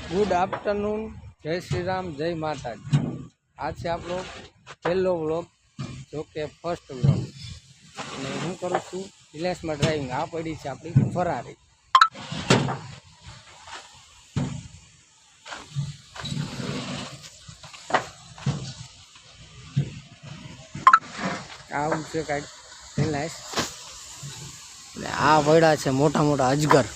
Good afternoon, જય શ્રી રામ, જય માતાજી। આ છે આપણો પહેલો વ્લોગ, જો કે ફર્સ્ટ વ્લોગ। અને હું કરું છું રિલાયન્સમાં ડ્રાઇવિંગ। આ પડી છે આપણી ફરારી। આવું છે કાંઈક રિલાયન્સ। અને આ પડ્યા છે મોટા મોટા અજગર।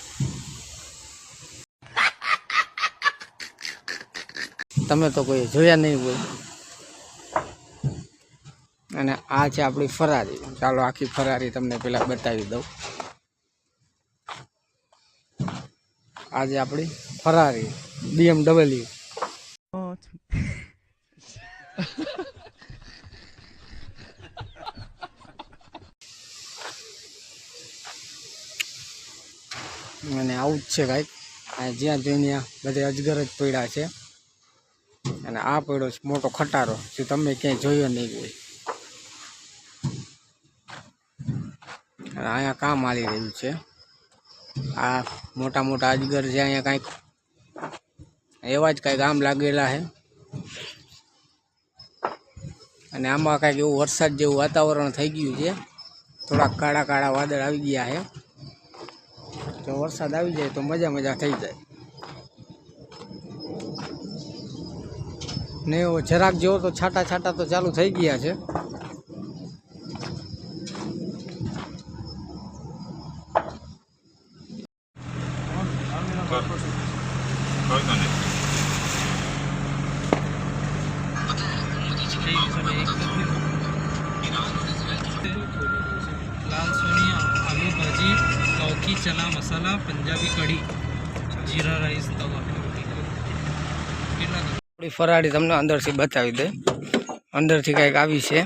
તમે તો કોઈ જોયા નહીં હોય। અને આ છે આપણી ફરારી। ચાલો આખી ફરારી તમને પેલા બતાવી દઉં। આજે આપણી ફરારી BMW। અને આવું જ છે કાંઈક। આ જ્યાં જોઈને બધે અજગર જ પડ્યા છે। અને આ પડ્યો છે મોટો ખટારો, જે તમે ક્યાંય જોયો નહીં હોય। અને અહીંયા કામ હાલી રહ્યું છે। આ મોટા મોટા અજગર છે અહીંયા કાંઈક એવા જ કાંઈક આમ લાગેલા છે। અને આમાં કાંઈક એવું વરસાદ જેવું વાતાવરણ થઈ ગયું છે। થોડાક કાળા કાળા વાદળ આવી ગયા છે। જો વરસાદ આવી જાય તો મજા મજા થઈ જાય। ને એવો જરાક જેવો તો છાંટા છાંટા તો ચાલુ થઈ ગયા છે। लाल सोनिया, आलू भाजी, लौकी, चना मसाला, पंजाबी कढ़ी, जीरा राइस, तवा। આપણી ફરાળી તમને અંદરથી બતાવી દે। અંદરથી કંઈક આવી છે।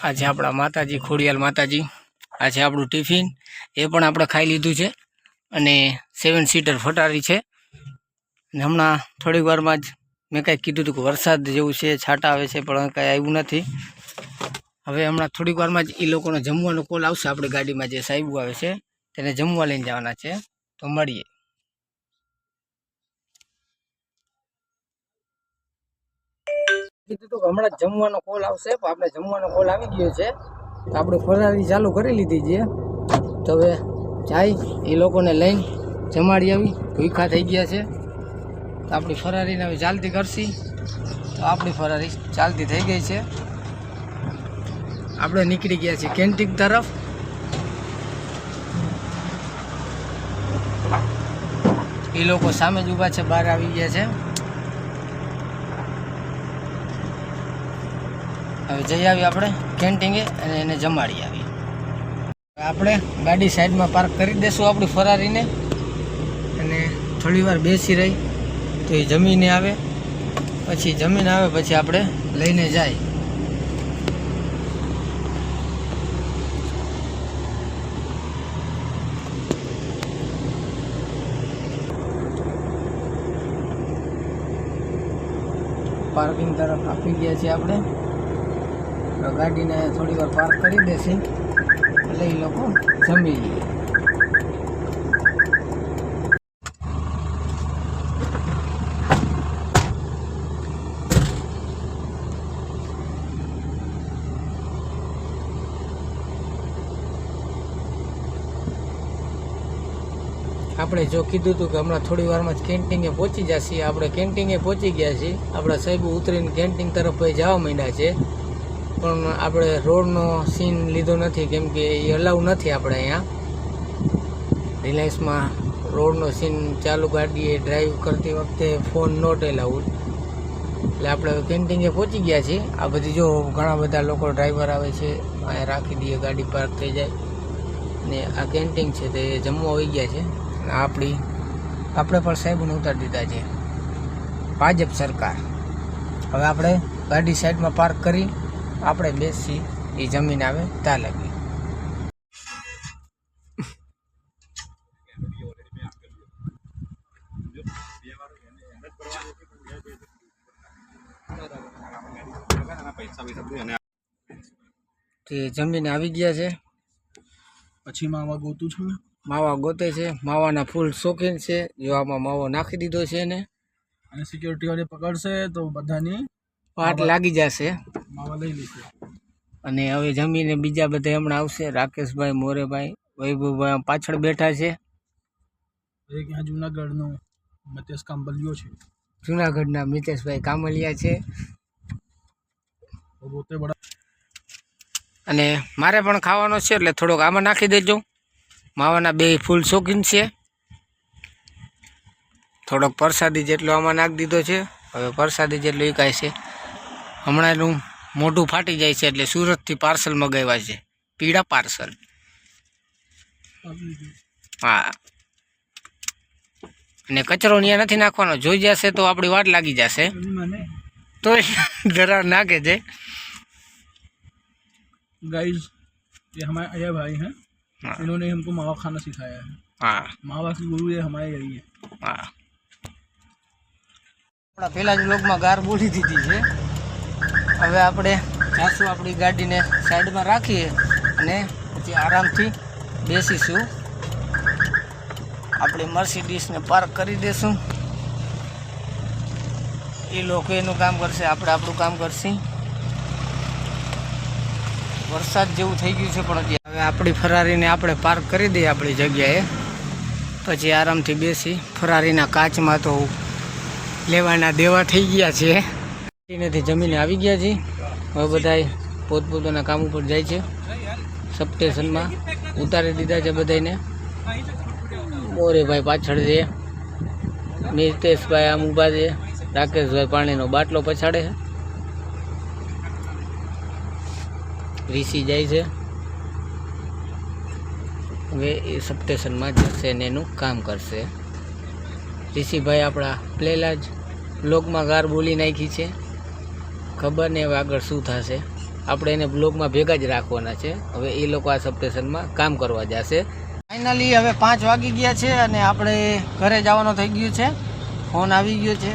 આ છે આપણા માતાજી, ખોડિયાલ માતાજી। આ છે આપણું ટિફિન, એ પણ આપણે ખાઈ લીધું છે। અને 7 સીટર ફટારી છે। અને હમણાં થોડીક વારમાં જ મેં કાંઈક કીધું હતું કે વરસાદ જેવું છે, છાંટા આવે છે, પણ કાંઈ આવ્યું નથી। હવે હમણાં થોડીક વારમાં જ એ લોકોનો જમવાનો કોલ આવશે। આપણી ગાડીમાં જે સાહેબ આવે છે તેને જમવા લઈને જવાના છે। તો મળીએ। કીધું તો હમણાં જમવાનો કોલ આવશે, પણ આપણે જમવાનો કોલ આવી ગયો છે। તો આપણે ફરારી ચાલુ કરી લીધી છે। તો હવે જાય એ લોકોને લઈને જમાડી આવી। ભૂખા થઈ ગયા છે તો આપણી ફરારીને હવે ચાલતી કરશી। તો આપણી ફરારી ચાલતી થઈ ગઈ છે। આપણે નીકળી ગયા છીએ કેન્ટીન તરફ। એ લોકો સામે જ ઊભા છે, બહાર આવી ગયા છે। હવે જઈ આવી આપણે કેન્ટીને અને એને જમાડી આવી। આપણે ગાડી સાઈડમાં પાર્ક કરી દઈશું આપણી ફરારીને। અને થોડી વાર બેસી રહી તો એ જમીને આવે। પછી જમીને આવે પછી આપણે લઈને જાય। પાર્કિંગ તરફ આપી ગયા છીએ આપણે। ગાડીને થોડી વાર પાર્ક કરી દેશે એટલે એ લોકો જમી લે। આપણે જો કીધું હતું કે હમણાં થોડી વારમાં જ કેન્ટીને પહોંચી જશે। આપણે કેન્ટીને પહોંચી ગયા છીએ। આપણા સાહેબો ઉતરીને કેન્ટીન તરફ ભાઈ જવા માંડ્યા છે। પણ આપણે રોડનો સીન લીધો નથી, કેમ કે એ અલાઉ નથી આપણે અહીંયા રિલાયન્સમાં। રોડનો સીન ચાલુ ગાડીએ ડ્રાઈવ કરતી વખતે ફોન નોટ એલાઉડ। એટલે આપણે કેન્ટીને પહોંચી ગયા છીએ। આ બધી જો ઘણા બધા લોકો ડ્રાઈવર આવે છે, અહીંયા રાખી દઈએ, ગાડી પાર્ક થઈ જાય। ને આ કેન્ટીન છે તે જમવા આવી ગયા છે। આપણે પણ સાહેબોને ઉતારી દીધા છે, ભાજપ સરકાર। હવે આપણે ગાડી સાઈડમાં પાર્ક કરી આપણે બેસી, એ જમીન આવે ત્યાં લગી। તે જમીને આવી ગયા છે। પછી માં આવા ગોતું છું માવા ગોતે છે, માવાના ફૂલ શોખીન છે. જો આમાં માવો નાખી દીધો છે ને અને સિક્યોરિટી વાળી પકડશે તો બધાની પાટ લાગી જશે. માવા લઈ લેશે. અને હવે જમીને બીજા બધા હમણાં આવશે. રાકેશભાઈ, મોરેભાઈ, વૈભવભાઈ પાછળ બેઠા છે. એક यहाँ જુનાગઢનો મતેશ કાંબલિયો છે. જુનાગઢના મિતેશભાઈ કામલિયા છે. પોતે બડા અને મારે પણ ખાવાનો છે એટલે થોડોક આમાં નાખી દેજો. માવાના બે ફૂલ શોખીન છે. થોડોક પ્રસાદી જેટલો આમાં નાખી દીધો છે. હવે પ્રસાદી જેટલું એકાય છે. હમણાં એનું મોઢું ફાટી જાય છે એટલે સુરતથી પાર્સલ મગાવ્યા છે, પીળા પાર્સલ. હા, અને કચરો ત્યાં નથી નાખવાનો. જોઈ જશે તો આપણી વાટ લાગી જશે, તો જરા નાખે છે. गाइस ये हमारे अजय भाई हैं, इन्होंने हमको मावा खाना सिखाया है. હા मावा की गुरु ये हमारे यही है. હા, આપણા પહેલા જ બ્લોગમાં ગાર બોલી દીધી છે. હવે આપણે જાશું, આપણી ગાડીને સાઈડમાં રાખીએ અને પછી આરામથી બેસીશું. આપણી મર્સિડીઝને પાર્ક કરી દઈશું. એ લોકો એનું કામ કરશે, આપણે આપણું કામ કરશું. વરસાદ જેવું થઈ ગયું છે પણ હવે આપણી ફરારીને આપણે પાર્ક કરી દઈએ આપણી જગ્યાએ, પછી આરામથી બેસી. ફરારીના કાચમાં તો લેવાના દેવા થઈ ગયા છે. એનાથી જમીને આવી ગયા છે. હવે બધા પોતપોતાના કામ ઉપર જાય છે. સબસ્ટેશનમાં ઉતારી દીધા છે બધાને. મોરેભાઈ પાછળ છે, મિતેશભાઈ આમ ઊભા છે, રાકેશભાઈ પાણીનો બાટલો પછાડે છે, ઋષિ જાય છે. હવે એ સબસ્ટેશનમાં જશે ને એનું કામ કરશે. ઋષિભાઈ આપણા પહેલાં જ બ્લોગમાં ગાર બોલી નાખી છે. ખબર નહીં હવે આગળ શું થશે. આપણે એને બ્લોગમાં ભેગા જ રાખવાના છે. હવે એ લોકો આ સબસ્ટેશનમાં કામ કરવા જશે. ફાઇનલી હવે 5 વાગી ગયા છે અને આપણે ઘરે જવાનો થઈ ગયું છે. ફોન આવી ગયો છે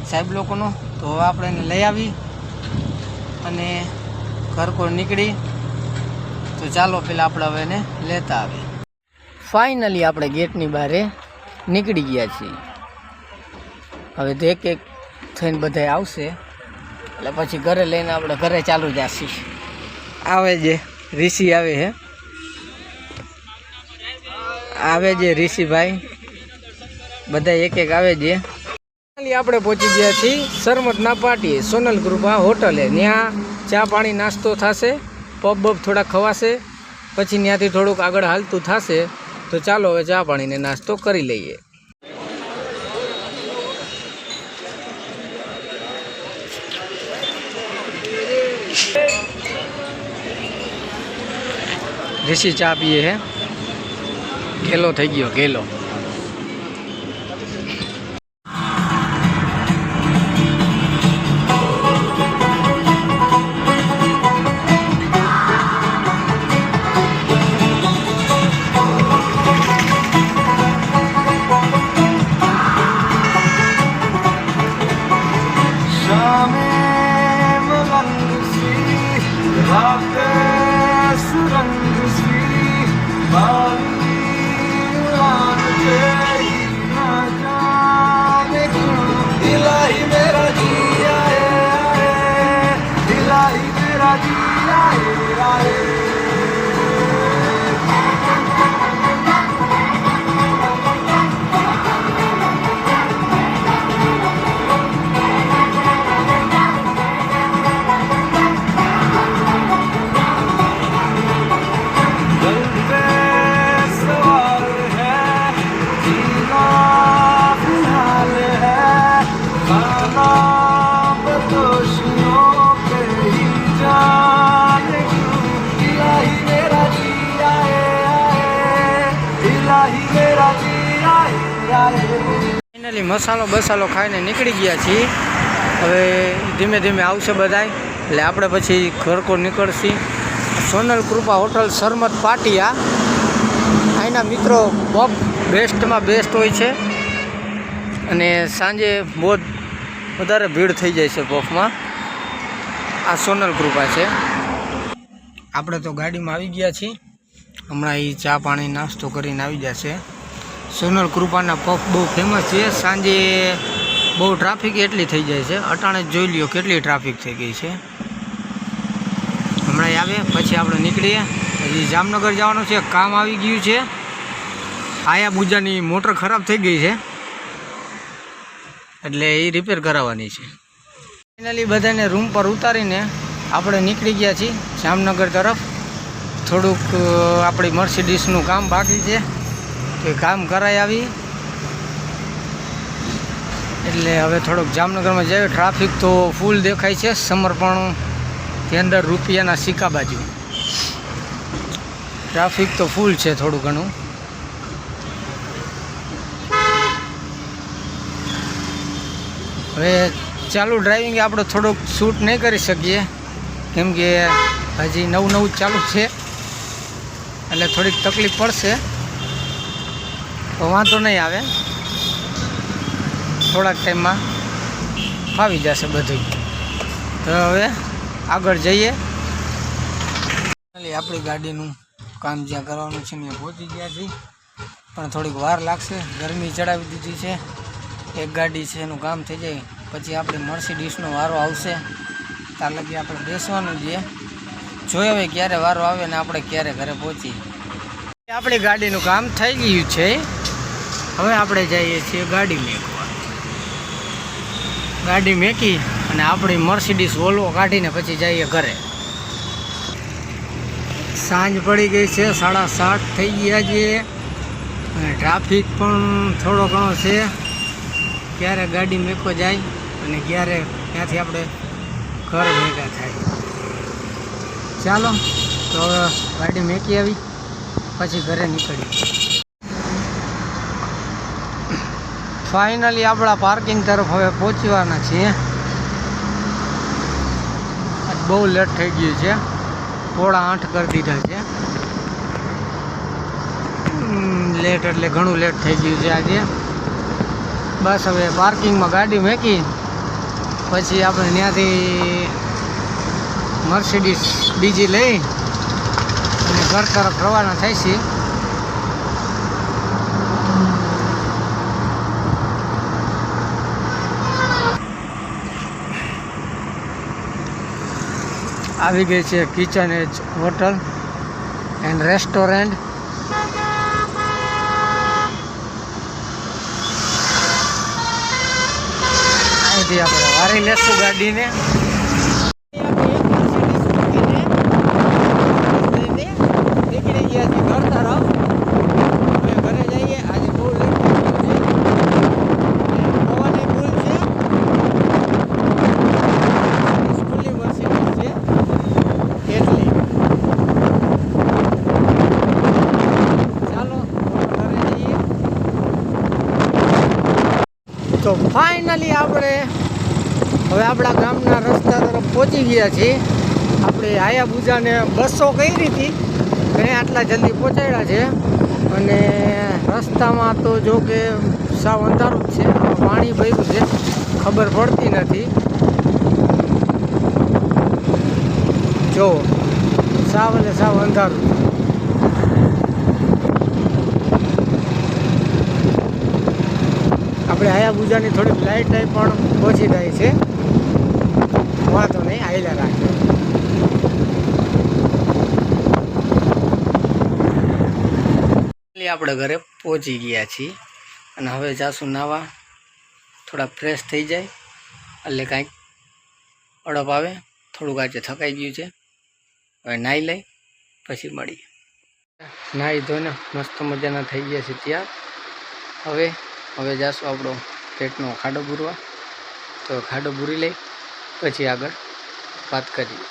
સાહેબ લોકોનો, તો હવે આપણે એને લઈ આવી અને ઘર કોઈ નીકળી. તો ચાલો પેલા આપણે હવે એને લેતા આવી. ફાઇનલી આપણે ગેટની બહાર નીકળી ગયા છીએ. હવે તો એક એક થઈને બધા આવશે એટલે પછી ઘરે લઈને આપણે ઘરે ચાલુ જશું. આવે છે ઋષિ, આવે છે, આવે છે ઋષિભાઈ, બધા એક એક આવે છે. આપણે પહોંચી ગયા છીએ સરમતના પાટીએ, સોનલ કૃપા હોટલે. ત્યાં ચા પાણી નાસ્તો થશે, પબ બબ થોડા ખવાશે, પછી ત્યાંથી થોડુંક આગળ હાલતું થશે. તો ચાલો હવે ચા પાણીને નાસ્તો કરી લઈએ. ઋષિ ચા પીએ હે, ગેલો થઈ ગયો ગેલો. ફાઇનલી મસાલો બસાલો ખાઈને નીકળી ગયા છીએ. હવે ધીમે ધીમે આવશે બધાય એટલે આપણે પછી ઘરકો નીકળશી. સોનલ કૃપા હોટલ સરમત પાટિયા, અહીંના મિત્રો પબ બેસ્ટમાં બેસ્ટ હોય છે અને સાંજે બહુ વધારે ભીડ થઈ જાય છે પબમાં. આ સોનલ કૃપા છે. આપણે તો ગાડીમાં આવી ગયા છીએ હમણાં એ ચા પાણી નાસ્તો કરીને આવી જશે. સોનલ કૃપાના પફ બહુ ફેમસ છે. સાંજે બહુ ટ્રાફિક એટલી થઈ જાય છે. અટાણે જ જોઈ લ્યો કેટલી ટ્રાફિક થઈ ગઈ છે. હમણાં આવે પછી આપણે નીકળીએ. હજી જામનગર જવાનું છે. કામ આવી ગયું છે. આયા બુજાની મોટર ખરાબ થઈ ગઈ છે એટલે એ રિપેર કરાવવાની છે. ફાઇનલી બધાને રૂમ પર ઉતારીને આપણે નીકળી ગયા છીએ જામનગર તરફ. થોડુંક આપણી મર્સિડીસનું કામ બાકી છે તો કામ કરાવી આવી એટલે હવે થોડુંક જામનગરમાં જઈએ. ટ્રાફિક તો ફૂલ દેખાય છે. સમર્પણની અંદર રૂપિયાના સિક્કા બાજુ ટ્રાફિક તો ફૂલ છે થોડું ઘણું. હવે ચાલુ ડ્રાઇવિંગ આપણે થોડુંક શૂટ નહીં કરી શકીએ કેમ કે હજી નવું ચાલુ છે એટલે થોડીક તકલીફ પડશે. તો વાંધો નહીં આવે, થોડાક ટાઈમમાં ફાવી જશે બધું. તો હવે આગળ જઈએ. આપણી ગાડીનું કામ જ્યાં કરવાનું છે ત્યાં પહોંચી ગયા છીએ પણ થોડીક વાર લાગશે. ગરમી ચડાવી દીધી છે. એક ગાડી છે એનું કામ થઈ જાય પછી આપણી મર્સિડીસનો વારો આવશે. ત્યાં લગી આપણે બેસવાનું છે. જોઈએ હવે ક્યારે વારો આવે ને આપણે ક્યારે ઘરે પહોંચી. આપણી ગાડીનું કામ થઈ ગયું છે. હવે આપણે જઈએ છીએ ગાડી મેકવા. ગાડી મેકી અને આપણી મર્સિડીસ વોલ્વો કાઢીને પછી જઈએ ઘરે. સાંજ પડી ગઈ છે. 7:30 થઈ ગયા છે અને ટ્રાફિક પણ થોડો ઘણો છે. ક્યારે ગાડી મેકવા જાય અને ક્યારે ત્યાંથી આપણે ઘર ભેગા થાય. ચાલો તો હવે ગાડી મેકી આવી પછી ઘરે નીકળીએ. ફાઇનલી આપણા પાર્કિંગ તરફ હવે પહોંચવાના છીએ. બહુ લેટ થઈ ગયું છે. 7:30 કરી દીધા છે. લેટ એટલે ઘણું લેટ થઈ ગયું છે આજે. બસ હવે પાર્કિંગમાં ગાડી મેકી પછી આપણે ત્યાંથી મર્સિડીસ બીજી લઈ અને ઘર તરફ રવાના થાય છે. આવી ગઈ છે kitchen edge hotel and restaurant. અહીંથી આપણે વારી લેશું ગાડીને. નીકળી ગયા છે ઘર તરફ. હવે ઘરે જઈએ. આજે બહુ લેટ થઈ ગયું છે. પવન ફૂલ છે. સ્કૂલની મર્સિડીઝ છે એટલી. ચાલો ઘરે જઈએ. તો ફાઇનલી આપણે હવે આપણા ગામના રસ્તા તરફ પહોંચી ગયા છીએ. આપણે હાયાબુજાને 200 કરી હતી મેં આટલા જલ્દી પહોંચાડ્યા છે અને રસ્તામાં તો જો કે સાવ અંધારું જ છે. પાણી ભર્યું છે, ખબર પડતી નથી. જો સાવ એટલે સાવ અંધારું છે. આપણે હાયાબુજાની થોડીક લાઇટ ટાઈપ પણ ઓછી થાય છે. વાંધો નહીં, હાઈલા રાખે. આપણે ઘરે પહોંચી ગયા છીએ અને હવે જાશું નાવા. થોડા ફ્રેશ થઈ જાય એટલે કાંઈક અડપ આવે. થોડુંક આજે થકાઈ ગયું છે. હવે નાહી લઈ પછી મળીએ. નાહી ધોઈને મસ્ત મજાના થઈ ગયા છે ત્યાં. હવે જાશું આપણો પેટનો ખાડો પૂરવા. તો ખાડો પૂરી લઈ પછી આગળ વાત કરીએ.